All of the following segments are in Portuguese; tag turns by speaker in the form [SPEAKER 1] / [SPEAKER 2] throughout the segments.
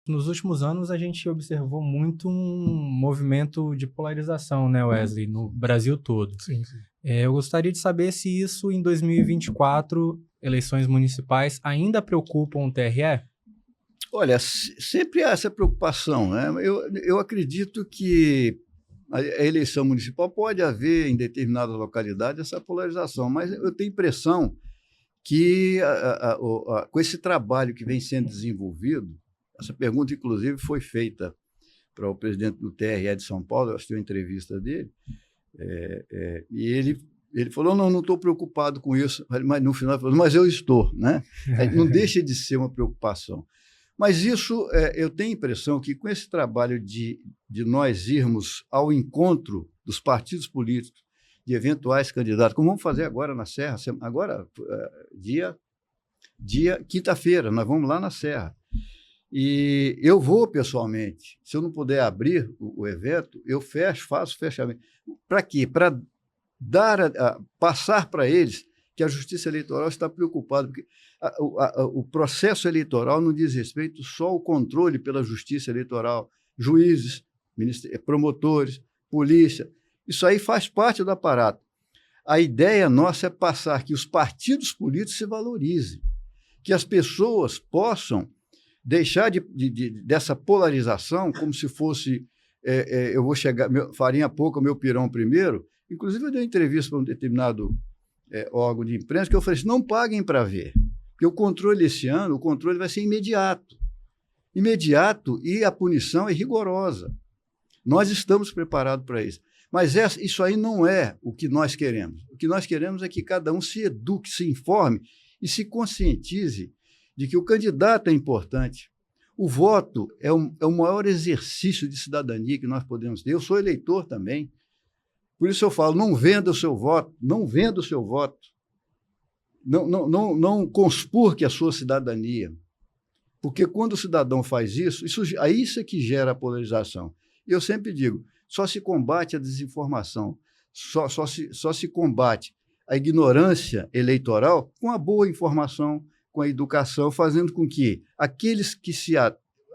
[SPEAKER 1] Nos últimos anos, a gente observou muito um movimento de polarização, né, Wesley, no Brasil todo.
[SPEAKER 2] Sim, sim.
[SPEAKER 1] Eu gostaria de saber se isso, em 2024, eleições municipais, ainda preocupam o TRE?
[SPEAKER 3] Olha, sempre há essa preocupação, né? Eu acredito que a eleição municipal pode haver, em determinadas localidades, essa polarização, mas eu tenho a impressão que, com esse trabalho que vem sendo desenvolvido, essa pergunta, inclusive, foi feita para o presidente do TRE de São Paulo, eu assisti uma entrevista dele, e ele falou, não estou preocupado com isso, mas no final ele falou, mas eu estou, né? Não deixa de ser uma preocupação. Mas isso, eu tenho a impressão que com esse trabalho de nós irmos ao encontro dos partidos políticos, de eventuais candidatos, como vamos fazer agora na Serra, agora, quinta-feira, nós vamos lá na Serra. E eu vou pessoalmente, se eu não puder abrir o evento, eu faço fechamento. Para quê? Para passar para eles que a Justiça Eleitoral está preocupada, porque o processo eleitoral não diz respeito só ao controle pela Justiça Eleitoral, juízes, promotores, polícia, isso aí faz parte do aparato. A ideia nossa é passar que os partidos políticos se valorizem, que as pessoas possam deixar dessa polarização, como se fosse, eu vou chegar, farinha pouca, meu pirão primeiro. Inclusive, eu dei uma entrevista para um determinado órgão de imprensa que eu falei assim, não paguem para ver, porque o controle esse ano, o controle vai ser imediato. Imediato e a punição é rigorosa. Nós estamos preparados para isso. Mas isso aí não é o que nós queremos. O que nós queremos é que cada um se eduque, se informe e se conscientize de que o candidato é importante. O voto é o maior exercício de cidadania que nós podemos ter. Eu sou eleitor também. Por isso eu falo, não venda o seu voto, não venda o seu voto. Não conspurque a sua cidadania. Porque quando o cidadão faz isso é que gera a polarização. E eu sempre digo, só se combate a desinformação, só se combate a ignorância eleitoral com a boa informação, com a educação, fazendo com que aqueles que se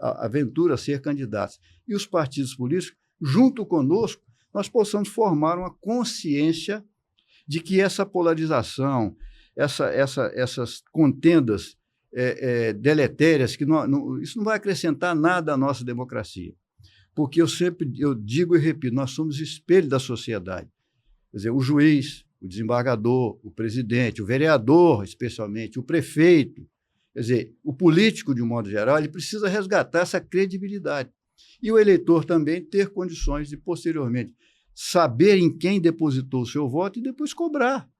[SPEAKER 3] aventuram a ser candidatos e os partidos políticos, junto conosco, nós possamos formar uma consciência de que essa polarização, essas contendas deletérias, isso não vai acrescentar nada à nossa democracia. Porque eu digo e repito, nós somos espelho da sociedade. Quer dizer, o juiz, o desembargador, o presidente, o vereador, especialmente, o prefeito, quer dizer, o político, de um modo geral, ele precisa resgatar essa credibilidade. E o eleitor também ter condições de, posteriormente, saber em quem depositou o seu voto e depois cobrar,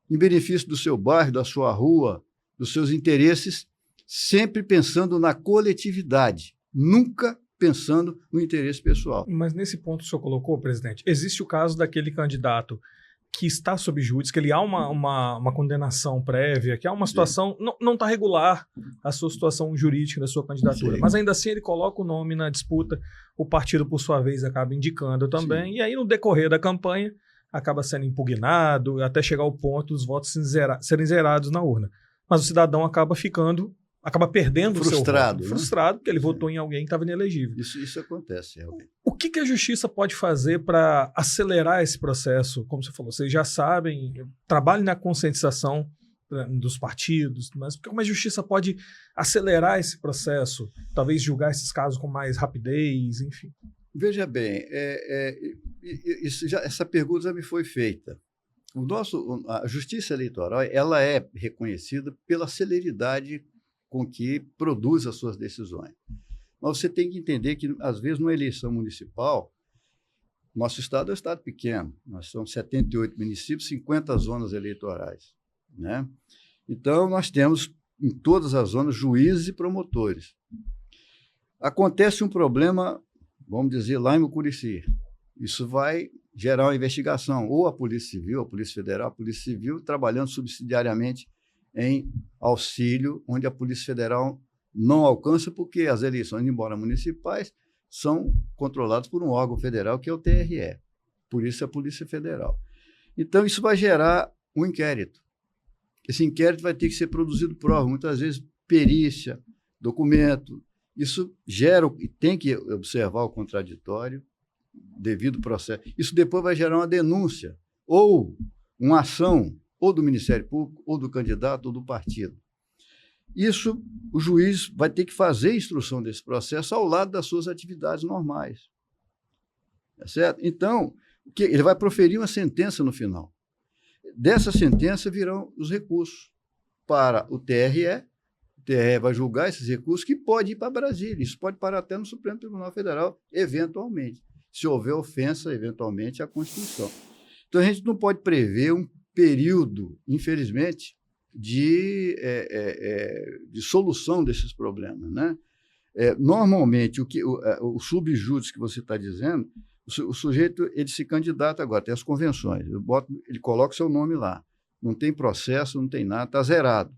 [SPEAKER 3] em benefício do seu bairro, da sua rua, dos seus interesses, sempre pensando na coletividade, nunca pensando no interesse pessoal.
[SPEAKER 2] Mas nesse ponto que o senhor colocou, presidente, existe o caso daquele candidato que está sob júdice, que ele há uma condenação prévia, que há uma situação, não está regular a sua situação jurídica da sua candidatura, mas ainda assim ele coloca o nome na disputa, o partido, por sua vez, acaba indicando também, e aí no decorrer da campanha acaba sendo impugnado, até chegar ao ponto dos votos serem zerados na urna. Mas o cidadão acaba perdendo o seu voto.
[SPEAKER 3] Né?
[SPEAKER 2] Frustrado, porque ele votou em alguém que estava inelegível.
[SPEAKER 3] Isso acontece, realmente.
[SPEAKER 2] O que a justiça pode fazer para acelerar esse processo? Como você falou, vocês já sabem, trabalhem na conscientização dos partidos, mas como a justiça pode acelerar esse processo? Talvez julgar esses casos com mais rapidez, enfim.
[SPEAKER 3] Veja bem, essa pergunta já me foi feita. A justiça eleitoral ela é reconhecida pela celeridade com que produz as suas decisões. Mas você tem que entender que, às vezes, numa eleição municipal, nosso estado é um estado pequeno, nós somos 78 municípios, 50 zonas eleitorais, né? Então, nós temos, em todas as zonas, juízes e promotores. Acontece um problema, vamos dizer, lá em Mucurici. Isso vai gerar uma investigação, ou a Polícia Civil, a Polícia Federal, a Polícia Civil, trabalhando subsidiariamente em auxílio, onde a Polícia Federal não alcança, porque as eleições, embora municipais, são controladas por um órgão federal, que é o TRE. Por isso, a Polícia Federal. Então, isso vai gerar um inquérito. Esse inquérito vai ter que ser produzido prova, muitas vezes perícia, documento, Isso gera, e tem que observar o contraditório, devido ao processo. Isso depois vai gerar uma denúncia, ou uma ação, ou do Ministério Público, ou do candidato, ou do partido. Isso, o juiz vai ter que fazer a instrução desse processo ao lado das suas atividades normais. Tá certo? Então, ele vai proferir uma sentença no final. Dessa sentença virão os recursos para o TRE. O TRE vai julgar esses recursos, que pode ir para Brasília. Isso pode parar até no Supremo Tribunal Federal, eventualmente, se houver ofensa, eventualmente, à Constituição. Então, a gente não pode prever um período, infelizmente, de solução desses problemas, né? Normalmente, o subjúdice que você está dizendo, o sujeito ele se candidata agora, tem as convenções, ele coloca o seu nome lá, não tem processo, não tem nada, está zerado.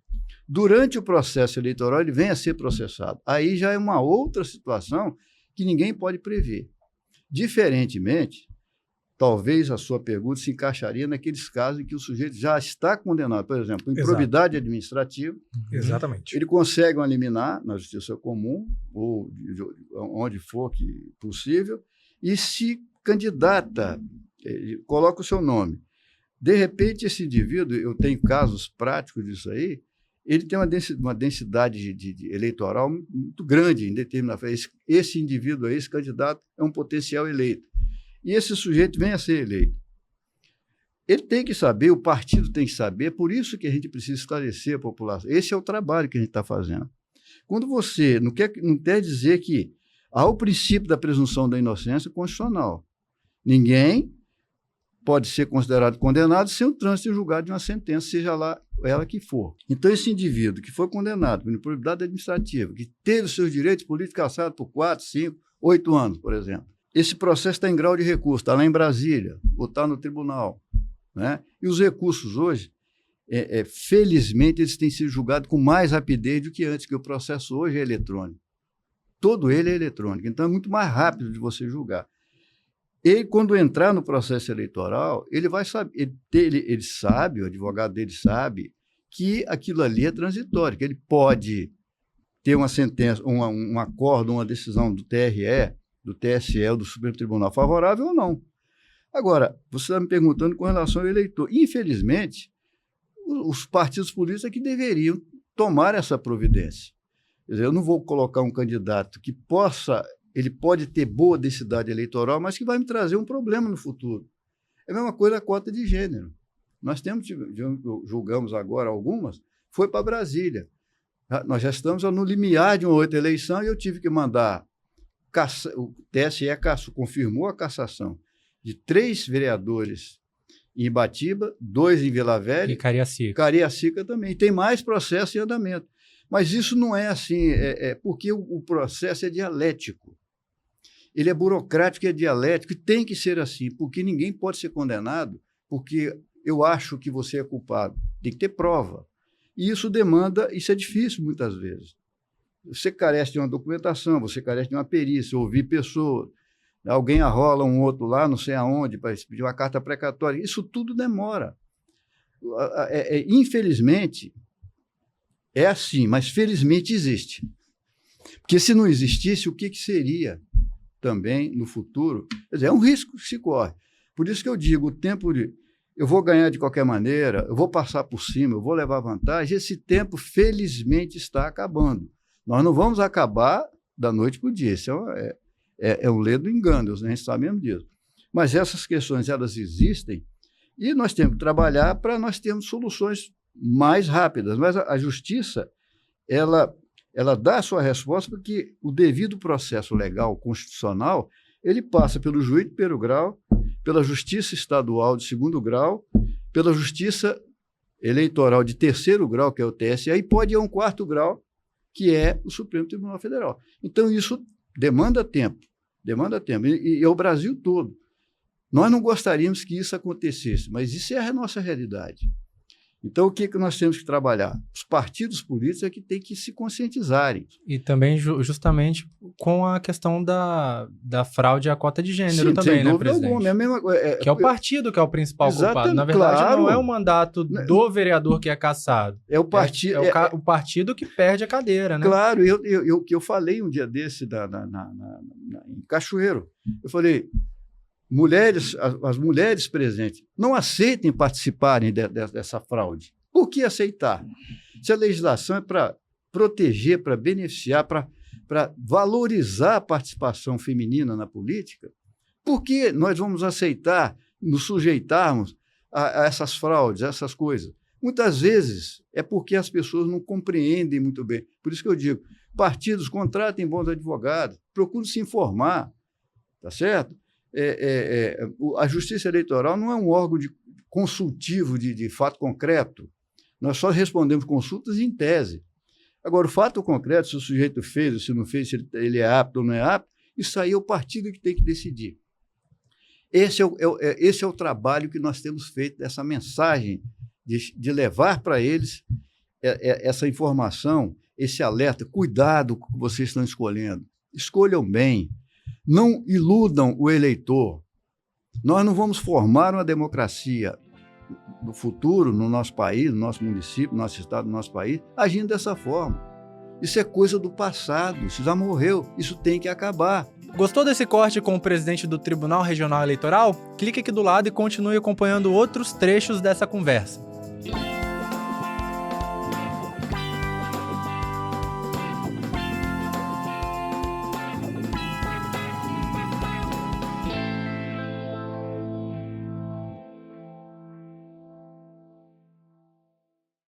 [SPEAKER 3] Durante o processo eleitoral, ele vem a ser processado. Aí já é uma outra situação que ninguém pode prever. Diferentemente, talvez a sua pergunta se encaixaria naqueles casos em que o sujeito já está condenado, por exemplo, improbidade administrativa.
[SPEAKER 2] Exatamente.
[SPEAKER 3] Ele consegue uma liminar na justiça comum, ou onde for que possível, e se candidata, coloca o seu nome. De repente, esse indivíduo, eu tenho casos práticos disso aí, ele tem uma densidade de eleitoral muito grande em determinada vez. Esse indivíduo aí, esse candidato, é um potencial eleito. E esse sujeito vem a ser eleito. Ele tem que saber, o partido tem que saber, por isso que a gente precisa esclarecer a população. Esse é o trabalho que a gente está fazendo. Quando você não quer dizer que há o princípio da presunção da inocência constitucional. Ninguém pode ser considerado condenado sem o trânsito em julgado de uma sentença, seja lá ela que for. Então, esse indivíduo que foi condenado por improbidade administrativa, que teve os seus direitos políticos cassados por 4, 5, 8 anos, por exemplo, esse processo está em grau de recurso, está lá em Brasília, ou está no tribunal, né? E os recursos hoje, felizmente, eles têm sido julgados com mais rapidez do que antes, porque o processo hoje é eletrônico. Todo ele é eletrônico, então é muito mais rápido de você julgar. Ele, quando entrar no processo eleitoral, ele vai saber, ele sabe, o advogado dele sabe, que aquilo ali é transitório, que ele pode ter uma sentença, um acordo, uma decisão do TRE, do TSE ou do Supremo Tribunal favorável ou não. Agora, você está me perguntando com relação ao eleitor. Infelizmente, os partidos políticos é que deveriam tomar essa providência. Quer dizer, eu não vou colocar um candidato que ele pode ter boa densidade eleitoral, mas que vai me trazer um problema no futuro. É a mesma coisa a cota de gênero. Nós julgamos agora algumas, foi para Brasília. Nós já estamos no limiar de uma outra eleição e eu tive que mandar, o TSE confirmou a cassação de 3 vereadores em Ibatiba, 2 em Vila Velha.
[SPEAKER 1] E Cariacica.
[SPEAKER 3] Cariacica também. Tem mais processo em andamento. Mas isso não é assim, porque o processo é dialético. Ele é burocrático e é dialético, e tem que ser assim, porque ninguém pode ser condenado porque eu acho que você é culpado. Tem que ter prova. E isso é difícil muitas vezes. Você carece de uma documentação, você carece de uma perícia, ouvir pessoas, alguém arrola um outro lá, não sei aonde, para pedir uma carta precatória. Isso tudo demora. Infelizmente, é assim, mas felizmente existe. Porque se não existisse, o que seria também no futuro? Quer dizer, é um risco que se corre. Por isso que eu digo, o tempo de eu vou ganhar de qualquer maneira, eu vou passar por cima, eu vou levar vantagem, esse tempo, felizmente, está acabando. Nós não vamos acabar da noite para o dia. Isso é um ledo engano, a gente sabe mesmo disso. Mas essas questões, elas existem e nós temos que trabalhar para nós termos soluções mais rápidas. Mas a justiça, ela dá a sua resposta porque o devido processo legal constitucional, ele passa pelo juiz de primeiro grau, pela justiça estadual de segundo grau, pela justiça eleitoral de terceiro grau, que é o TSE, e pode ir a um quarto grau, que é o Supremo Tribunal Federal. Então, isso demanda tempo, e é o Brasil todo. Nós não gostaríamos que isso acontecesse, mas isso é a nossa realidade. Então, o que nós temos que trabalhar? Os partidos políticos é que têm que se conscientizarem.
[SPEAKER 1] E também justamente com a questão da fraude à cota de gênero também, né, presidente?
[SPEAKER 3] Alguma, é a mesma,
[SPEAKER 1] que é o partido que é o principal culpado. Na verdade,
[SPEAKER 3] claro.
[SPEAKER 1] Não é o mandato do vereador que é cassado.
[SPEAKER 3] É o partido,
[SPEAKER 1] o partido que perde a cadeira, né?
[SPEAKER 3] Claro, eu falei um dia desse em Cachoeiro. Eu falei, as mulheres presentes não aceitem participarem dessa fraude. Por que aceitar? Se a legislação é para proteger, para beneficiar, para valorizar a participação feminina na política, por que nós vamos aceitar, nos sujeitarmos a essas fraudes, a essas coisas? Muitas vezes é porque as pessoas não compreendem muito bem. Por isso que eu digo, partidos contratem bons advogados, procurem se informar, tá certo? A Justiça Eleitoral não é um órgão consultivo de fato concreto. Nós só respondemos consultas em tese. Agora, o fato concreto, se o sujeito fez ou se não fez, se ele é apto ou não é apto, isso aí é o partido que tem que decidir. Esse é o trabalho que nós temos feito, dessa mensagem, de levar para eles essa informação, esse alerta. Cuidado com o que vocês estão escolhendo. Escolham bem. Não iludam o eleitor. Nós não vamos formar uma democracia do futuro no nosso país, no nosso município, no nosso estado, no nosso país, agindo dessa forma. Isso é coisa do passado, isso já morreu, isso tem que acabar.
[SPEAKER 1] Gostou desse corte com o presidente do Tribunal Regional Eleitoral? Clique aqui do lado e continue acompanhando outros trechos dessa conversa.